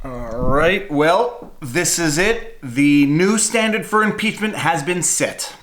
Alright, well, this is it. The new standard for impeachment has been set.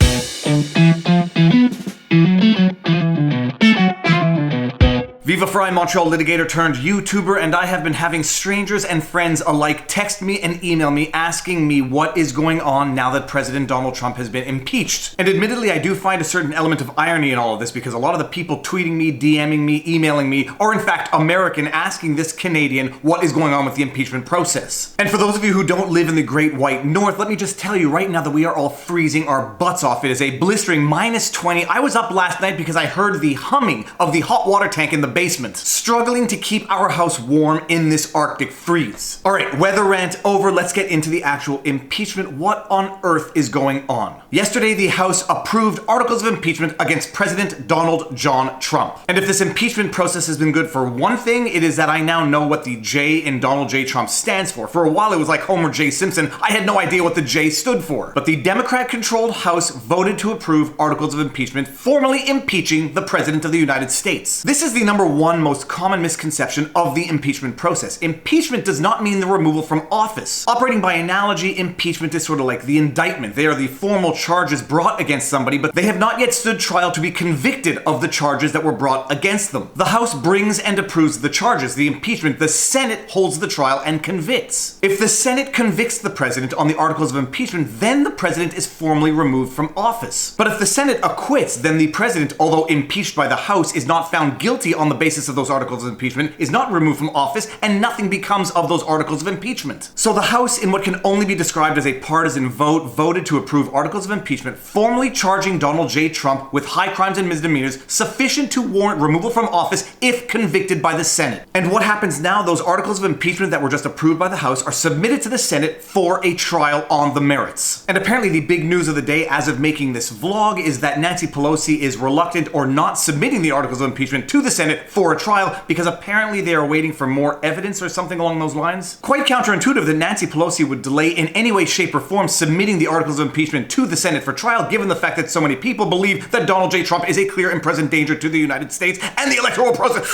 Viva Frei, Montreal litigator turned YouTuber, and I have been having strangers and friends alike text me and email me asking me what is going on now that President Donald Trump has been impeached. And admittedly, I do find a certain element of irony in all of this because a lot of the people tweeting me, DMing me, emailing me are in fact American, asking this Canadian what is going on with the impeachment process. And for those of you who don't live in the Great White North, let me just tell you right now that we are all freezing our butts off. It is a blistering -20. I was up last night because I heard the humming of the hot water tank in the basement, struggling to keep our house warm in this Arctic freeze. Alright, weather rant over, let's get into the actual impeachment. What on earth is going on? Yesterday, the House approved articles of impeachment against President Donald John Trump. And if this impeachment process has been good for one thing, it is that I now know what the J in Donald J. Trump stands for. For a while, it was like Homer J. Simpson. I had no idea what the J stood for. But the Democrat-controlled House voted to approve articles of impeachment, formally impeaching the President of the United States. This is the number one most common misconception of the impeachment process. Impeachment does not mean the removal from office. Operating by analogy, impeachment is sort of like the indictment. They are the formal charges brought against somebody, but they have not yet stood trial to be convicted of the charges that were brought against them. The House brings and approves the charges, the impeachment. The Senate holds the trial and convicts. If the Senate convicts the president on the articles of impeachment, then the president is formally removed from office. But if the Senate acquits, then the president, although impeached by the House, is not found guilty on the basis of those articles of impeachment, is not removed from office, and nothing becomes of those articles of impeachment. So the House, in what can only be described as a partisan vote, voted to approve articles of impeachment formally charging Donald J. Trump with high crimes and misdemeanors sufficient to warrant removal from office if convicted by the Senate. And what happens now? Those articles of impeachment that were just approved by the House are submitted to the Senate for a trial on the merits. And apparently the big news of the day as of making this vlog is that Nancy Pelosi is reluctant or not submitting the articles of impeachment to the Senate for a trial because apparently they are waiting for more evidence or something along those lines. Quite counterintuitive that Nancy Pelosi would delay in any way, shape, or form submitting the articles of impeachment to the Senate for trial, given the fact that so many people believe that Donald J. Trump is a clear and present danger to the United States and the electoral process.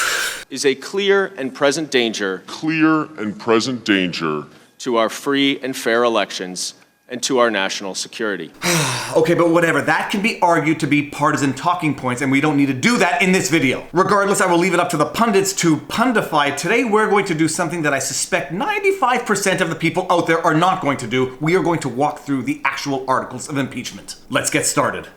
Is a clear and present danger to our free and fair elections and to our national security. Okay, but whatever. That can be argued to be partisan talking points, and we don't need to do that in this video. Regardless, I will leave it up to the pundits to pundify. Today, we're going to do something that I suspect 95% of the people out there are not going to do. We are going to walk through the actual articles of impeachment. Let's get started.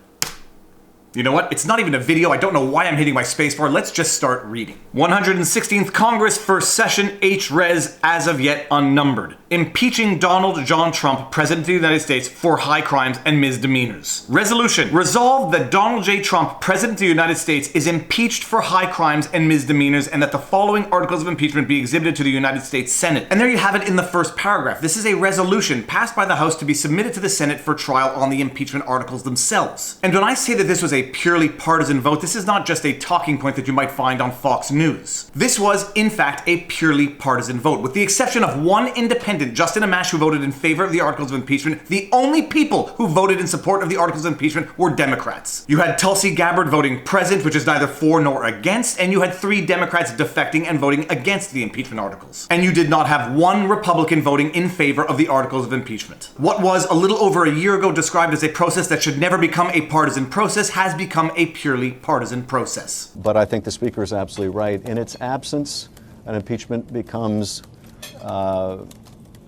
You know what? It's not even a video. I don't know why I'm hitting my spacebar. Let's just start reading. 116th Congress, First Session, H-Res, as of yet unnumbered. Impeaching Donald John Trump, President of the United States, for high crimes and misdemeanors. Resolution. Resolved that Donald J. Trump, President of the United States, is impeached for high crimes and misdemeanors, and that the following articles of impeachment be exhibited to the United States Senate. And there you have it in the first paragraph. This is a resolution passed by the House to be submitted to the Senate for trial on the impeachment articles themselves. And when I say that this was a purely partisan vote, this is not just a talking point that you might find on Fox News. This was, in fact, a purely partisan vote. With the exception of one independent, Justin Amash, who voted in favor of the articles of impeachment, the only people who voted in support of the articles of impeachment were Democrats. You had Tulsi Gabbard voting present, which is neither for nor against, and you had 3 Democrats defecting and voting against the impeachment articles. And you did not have one Republican voting in favor of the articles of impeachment. What was a little over a year ago described as a process that should never become a partisan process has become a purely partisan process. But I think the Speaker is absolutely right. In its absence, an impeachment becomes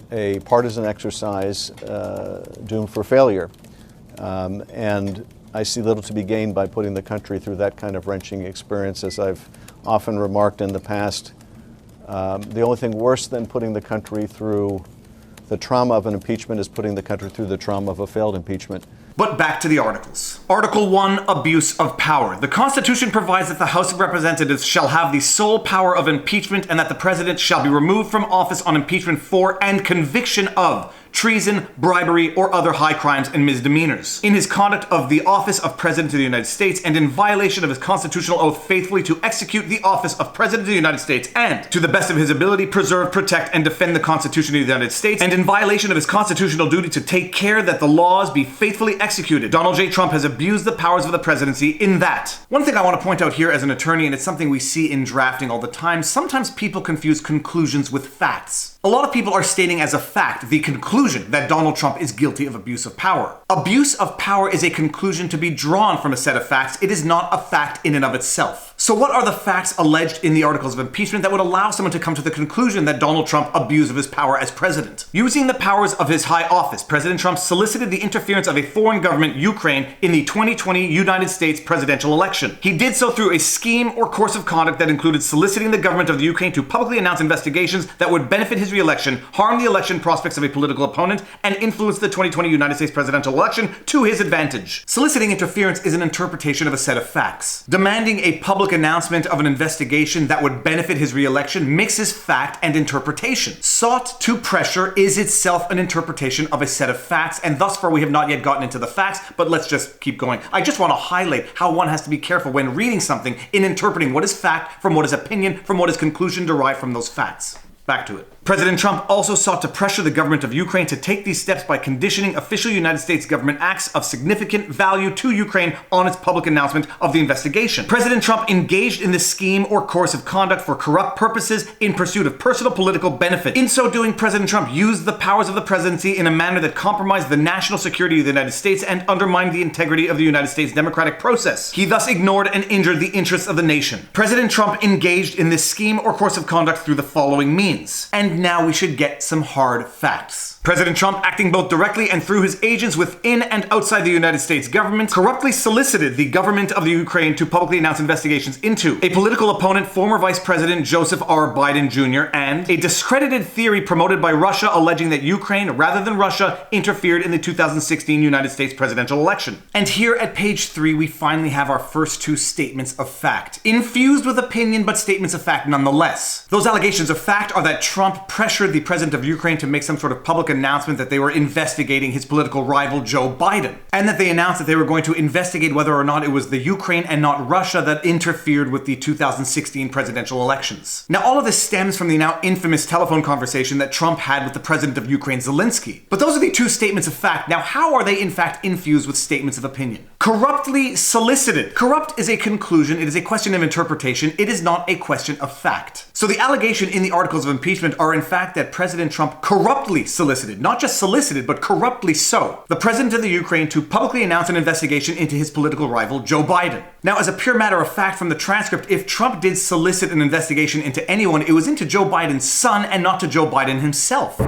a partisan exercise doomed for failure. And I see little to be gained by putting the country through that kind of wrenching experience. As I've often remarked in the past, the only thing worse than putting the country through the trauma of an impeachment is putting the country through the trauma of a failed impeachment. But back to the articles. Article 1, Abuse of Power. The Constitution provides that the House of Representatives shall have the sole power of impeachment and that the President shall be removed from office on impeachment for and conviction of treason, bribery, or other high crimes and misdemeanors, in his conduct of the office of President of the United States and in violation of his constitutional oath faithfully to execute the office of President of the United States and, to the best of his ability, preserve, protect, and defend the Constitution of the United States, and in violation of his constitutional duty to take care that the laws be faithfully executed. Donald J. Trump has abused the powers of the presidency in that. One thing I want to point out here as an attorney, and it's something we see in drafting all the time, sometimes people confuse conclusions with facts. A lot of people are stating as a fact the conclusion that Donald Trump is guilty of abuse of power. Abuse of power is a conclusion to be drawn from a set of facts. It is not a fact in and of itself. So what are the facts alleged in the articles of impeachment that would allow someone to come to the conclusion that Donald Trump abused of his power as president? Using the powers of his high office, President Trump solicited the interference of a foreign government, Ukraine, in the 2020 United States presidential election. He did so through a scheme or course of conduct that included soliciting the government of the Ukraine to publicly announce investigations that would benefit his re-election, harm the election prospects of a political opponent, and influence the 2020 United States presidential election to his advantage. Soliciting interference is an interpretation of a set of facts. Demanding a public announcement of an investigation that would benefit his re-election mixes fact and interpretation. Sought to pressure is itself an interpretation of a set of facts, and thus far we have not yet gotten into the facts, but let's just keep going. I just want to highlight how one has to be careful when reading something in interpreting what is fact from what is opinion, from what is conclusion derived from those facts. Back to it. President Trump also sought to pressure the government of Ukraine to take these steps by conditioning official United States government acts of significant value to Ukraine on its public announcement of the investigation. President Trump engaged in this scheme or course of conduct for corrupt purposes in pursuit of personal political benefit. In so doing, President Trump used the powers of the presidency in a manner that compromised the national security of the United States and undermined the integrity of the United States democratic process. He thus ignored and injured the interests of the nation. President Trump engaged in this scheme or course of conduct through the following means. And now we should get some hard facts. President Trump, acting both directly and through his agents within and outside the United States government, corruptly solicited the government of the Ukraine to publicly announce investigations into a political opponent, former Vice President Joseph R. Biden Jr., and a discredited theory promoted by Russia alleging that Ukraine, rather than Russia, interfered in the 2016 United States presidential election. And here at page 3, we finally have our first two statements of fact, infused with opinion, but statements of fact nonetheless. Those allegations of fact are that Trump pressured the president of Ukraine to make some sort of public announcement that they were investigating his political rival Joe Biden, and that they announced that they were going to investigate whether or not it was the Ukraine and not Russia that interfered with the 2016 presidential elections. Now, all of this stems from the now infamous telephone conversation that Trump had with the president of Ukraine, Zelensky. But those are the two statements of fact. Now, how are they in fact infused with statements of opinion? Corruptly solicited. Corrupt is a conclusion. It is a question of interpretation. It is not a question of fact. So the allegation in the articles of impeachment are in fact that President Trump corruptly solicited, not just solicited, but corruptly so, the president of the Ukraine to publicly announce an investigation into his political rival, Joe Biden. Now, as a pure matter of fact from the transcript, if Trump did solicit an investigation into anyone, it was into Joe Biden's son and not to Joe Biden himself.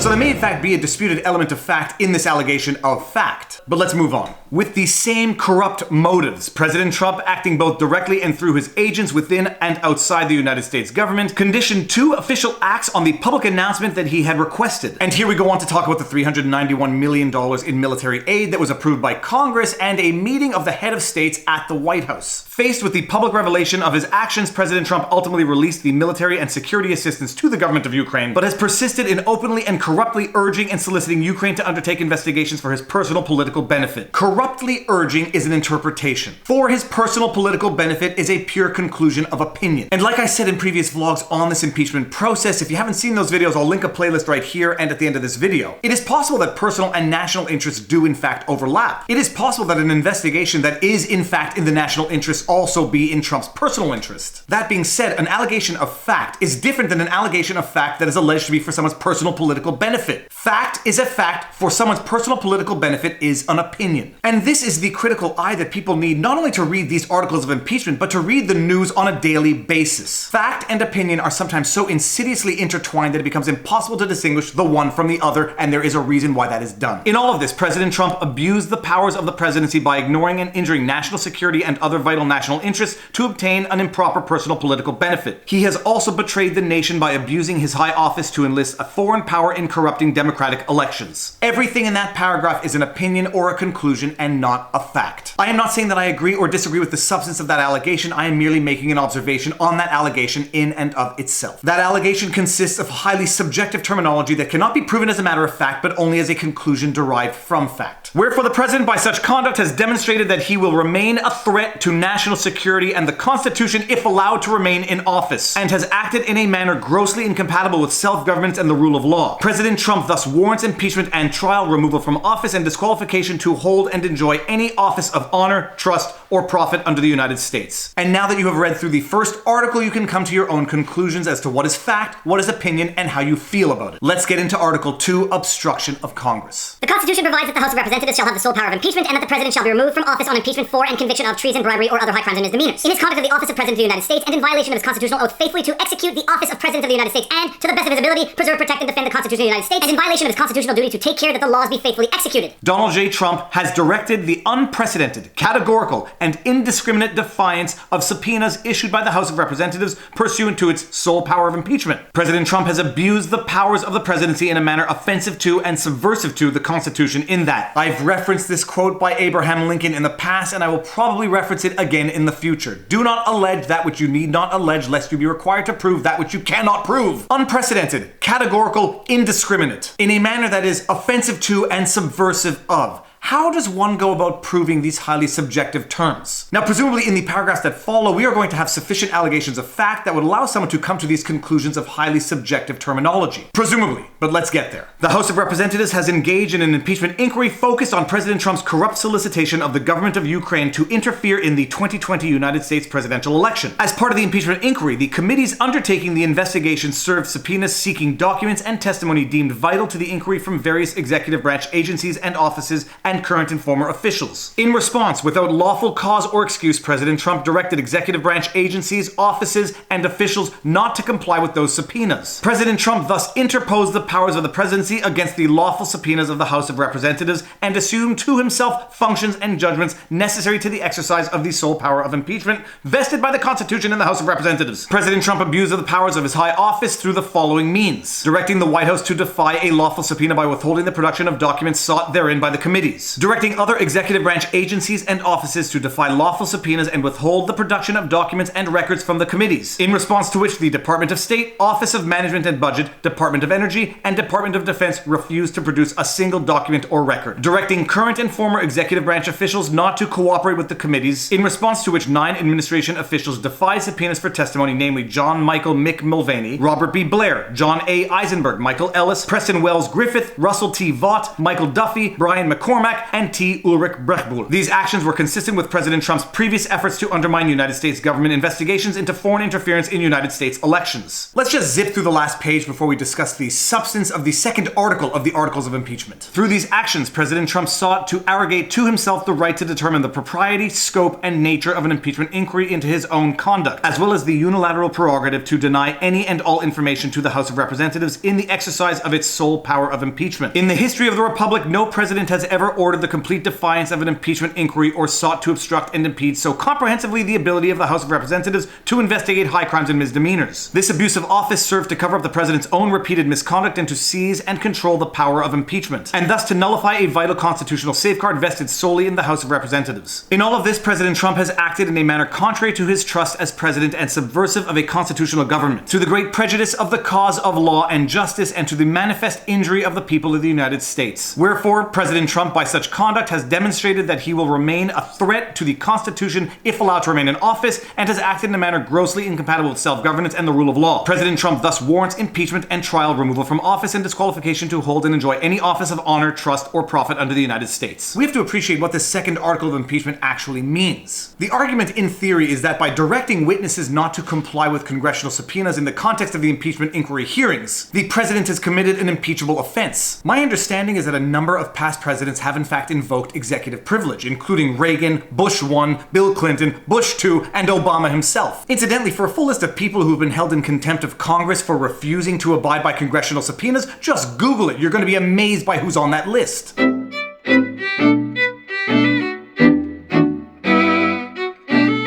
So there may in fact be a disputed element of fact in this allegation of fact. But let's move on. With the same corrupt motives, President Trump, acting both directly and through his agents within and outside the United States government, conditioned two official acts on the public announcement that he had requested. And here we go on to talk about the $391 million in military aid that was approved by Congress and a meeting of the head of states at the White House. Faced with the public revelation of his actions, President Trump ultimately released the military and security assistance to the government of Ukraine, but has persisted in openly and corruptly urging and soliciting Ukraine to undertake investigations for his personal political benefit. Corruptly urging is an interpretation. For his personal political benefit is a pure conclusion of opinion. And like I said in previous vlogs on this impeachment process, if you haven't seen those videos, I'll link a playlist right here and at the end of this video. It is possible that personal and national interests do in fact overlap. It is possible that an investigation that is in fact in the national interest also be in Trump's personal interest. That being said, an allegation of fact is different than an allegation of fact that is alleged to be for someone's personal political benefit. Fact is a fact. For someone's personal political benefit is an opinion. And this is the critical eye that people need not only to read these articles of impeachment, but to read the news on a daily basis. Fact and opinion are sometimes so insidiously intertwined that it becomes impossible to distinguish the one from the other, and there is a reason why that is done. In all of this, President Trump abused the powers of the presidency by ignoring and injuring national security and other vital national interests to obtain an improper personal political benefit. He has also betrayed the nation by abusing his high office to enlist a foreign power in corrupting democratic elections. Everything in that paragraph is an opinion or a conclusion and not a fact. I am not saying that I agree or disagree with the substance of that allegation. I am merely making an observation on that allegation in and of itself. That allegation consists of highly subjective terminology that cannot be proven as a matter of fact, but only as a conclusion derived from fact. Wherefore the president by such conduct has demonstrated that he will remain a threat to national security and the Constitution if allowed to remain in office, and has acted in a manner grossly incompatible with self-governance and the rule of law. President Trump thus warrants impeachment and trial, removal from office, and disqualification to hold and enjoy any office of honor, trust, or profit under the United States. And now that you have read through the first article, you can come to your own conclusions as to what is fact, what is opinion, and how you feel about it. Let's get into Article 2, Obstruction of Congress. The Constitution provides that the House of Representatives shall have the sole power of impeachment and that the President shall be removed from office on impeachment for and conviction of treason, bribery, or other high crimes and misdemeanors. In his conduct of the office of President of the United States and in violation of his constitutional oath faithfully to execute the office of President of the United States and, to the best of his ability, preserve, protect, and defend the Constitution of the United States, and in violation of his constitutional duty to take care that the laws be faithfully executed. Donald J. Trump has directed the unprecedented, categorical, and indiscriminate defiance of subpoenas issued by the House of Representatives pursuant to its sole power of impeachment. President Trump has abused the powers of the presidency in a manner offensive to and subversive to the Constitution in that. I've referenced this quote by Abraham Lincoln in the past, and I will probably reference it again in the future. Do not allege that which you need not allege, lest you be required to prove that which you cannot prove. Unprecedented, categorical, indiscriminate, in a manner that is offensive to and subversive of. How does one go about proving these highly subjective terms? Now, presumably in the paragraphs that follow, we are going to have sufficient allegations of fact that would allow someone to come to these conclusions of highly subjective terminology. Presumably, but let's get there. The House of Representatives has engaged in an impeachment inquiry focused on President Trump's corrupt solicitation of the government of Ukraine to interfere in the 2020 United States presidential election. As part of the impeachment inquiry, the committees undertaking the investigation served subpoenas seeking documents and testimony deemed vital to the inquiry from various executive branch agencies and offices and current and former officials. In response, without lawful cause or excuse, President Trump directed executive branch agencies, offices, and officials not to comply with those subpoenas. President Trump thus interposed the powers of the presidency against the lawful subpoenas of the House of Representatives and assumed to himself functions and judgments necessary to the exercise of the sole power of impeachment vested by the Constitution in the House of Representatives. President Trump abused of the powers of his high office through the following means: directing the White House to defy a lawful subpoena by withholding the production of documents sought therein by the committees. Directing other executive branch agencies and offices to defy lawful subpoenas and withhold the production of documents and records from the committees, in response to which the Department of State, Office of Management and Budget, Department of Energy, and Department of Defense refused to produce a single document or record. Directing current and former executive branch officials not to cooperate with the committees, in response to which 9 administration officials defied subpoenas for testimony, namely John Michael Mick Mulvaney, Robert B. Blair, John A. Eisenberg, Michael Ellis, Preston Wells Griffith, Russell T. Vaught, Michael Duffy, Brian McCormack, and T. Ulrich Brechbuhl. These actions were consistent with President Trump's previous efforts to undermine United States government investigations into foreign interference in United States elections. Let's just zip through the last page before we discuss the substance of the second article of the Articles of Impeachment. Through these actions, President Trump sought to arrogate to himself the right to determine the propriety, scope, and nature of an impeachment inquiry into his own conduct, as well as the unilateral prerogative to deny any and all information to the House of Representatives in the exercise of its sole power of impeachment. In the history of the Republic, no president has ever ordered the complete defiance of an impeachment inquiry or sought to obstruct and impede so comprehensively the ability of the House of Representatives to investigate high crimes and misdemeanors. This abuse of office served to cover up the president's own repeated misconduct and to seize and control the power of impeachment, and thus to nullify a vital constitutional safeguard vested solely in the House of Representatives. In all of this, President Trump has acted in a manner contrary to his trust as president and subversive of a constitutional government, to the great prejudice of the cause of law and justice and to the manifest injury of the people of the United States. Wherefore, President Trump, by such conduct, has demonstrated that he will remain a threat to the Constitution if allowed to remain in office, and has acted in a manner grossly incompatible with self-governance and the rule of law. President Trump thus warrants impeachment and trial, removal from office, and disqualification to hold and enjoy any office of honor, trust, or profit under the United States. We have to appreciate what this second article of impeachment actually means. The argument in theory is that by directing witnesses not to comply with congressional subpoenas in the context of the impeachment inquiry hearings, the president has committed an impeachable offense. My understanding is that a number of past presidents have in fact invoked executive privilege, including Reagan, Bush 1, Bill Clinton, Bush 2, and Obama himself. Incidentally, for a full list of people who've been held in contempt of Congress for refusing to abide by congressional subpoenas, just Google it. You're going to be amazed by who's on that list.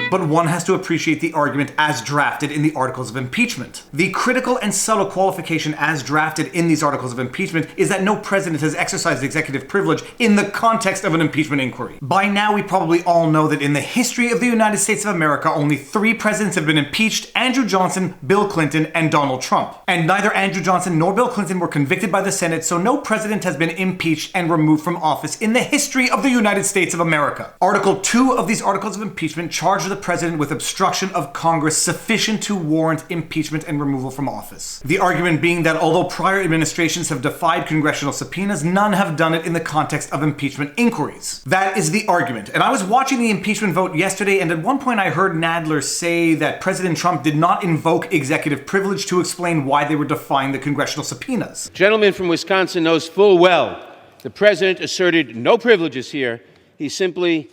But one has to appreciate the argument as drafted in the Articles of Impeachment. The critical and subtle qualification as drafted in these Articles of Impeachment is that no president has exercised executive privilege in the context of an impeachment inquiry. By now, we probably all know that in the history of the United States of America, only 3 presidents have been impeached: Andrew Johnson, Bill Clinton, and Donald Trump. And neither Andrew Johnson nor Bill Clinton were convicted by the Senate, so no president has been impeached and removed from office in the history of the United States of America. Article 2 of these Articles of Impeachment charged the president with obstruction of Congress sufficient to warrant impeachment and removal from office. The argument being that although prior administrations have defied congressional subpoenas, none have done it in the context of impeachment inquiries. That is the argument. And I was watching the impeachment vote yesterday, and at one point I heard Nadler say that President Trump did not invoke executive privilege to explain why they were defying the congressional subpoenas. The gentleman from Wisconsin knows full well the president asserted no privileges here. He simply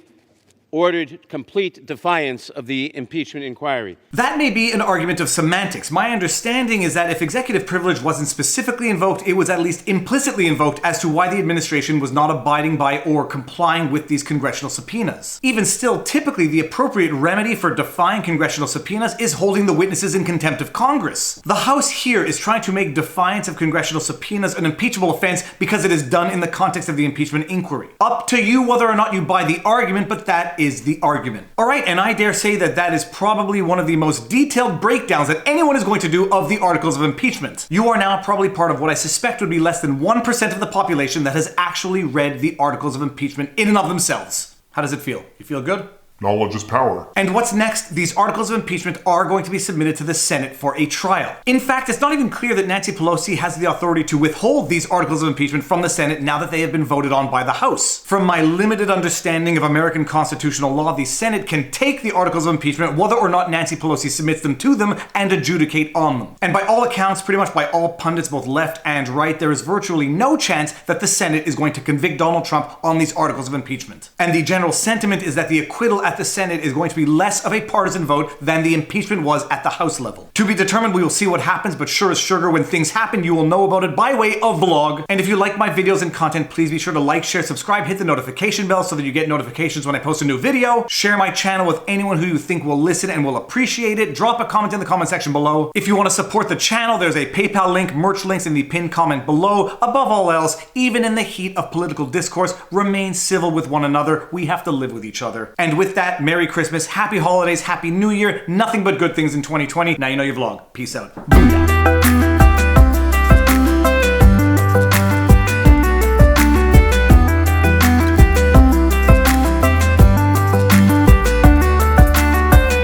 ordered complete defiance of the impeachment inquiry. That may be an argument of semantics. My understanding is that if executive privilege wasn't specifically invoked, it was at least implicitly invoked as to why the administration was not abiding by or complying with these congressional subpoenas. Even still, typically the appropriate remedy for defying congressional subpoenas is holding the witnesses in contempt of Congress. The House here is trying to make defiance of congressional subpoenas an impeachable offense because it is done in the context of the impeachment inquiry. Up to you whether or not you buy the argument, but that is the argument. Alright, and I dare say that that is probably one of the most detailed breakdowns that anyone is going to do of the articles of impeachment. You are now probably part of what I suspect would be less than 1% of the population that has actually read the articles of impeachment in and of themselves. How does it feel? You feel good? Knowledge is power. And what's next? These articles of impeachment are going to be submitted to the Senate for a trial. In fact, it's not even clear that Nancy Pelosi has the authority to withhold these articles of impeachment from the Senate now that they have been voted on by the House. From my limited understanding of American constitutional law, the Senate can take the articles of impeachment whether or not Nancy Pelosi submits them to them and adjudicate on them. And by all accounts, pretty much by all pundits, both left and right, there is virtually no chance that the Senate is going to convict Donald Trump on these articles of impeachment. And the general sentiment is that the acquittal at the Senate is going to be less of a partisan vote than the impeachment was at the House level. To be determined, we will see what happens, but sure as sugar, when things happen, you will know about it by way of Vlawg. And if you like my videos and content, please be sure to like, share, subscribe, hit the notification bell so that you get notifications when I post a new video. Share my channel with anyone who you think will listen and will appreciate it. Drop a comment in the comment section below. If you want to support the channel, there's a PayPal link, merch links in the pinned comment below. Above all else, even in the heat of political discourse, remain civil with one another. We have to live with each other. And with that, Merry Christmas, Happy Holidays, Happy New Year, nothing but good things in 2020. Now you know your vlog. Peace out. Booyah.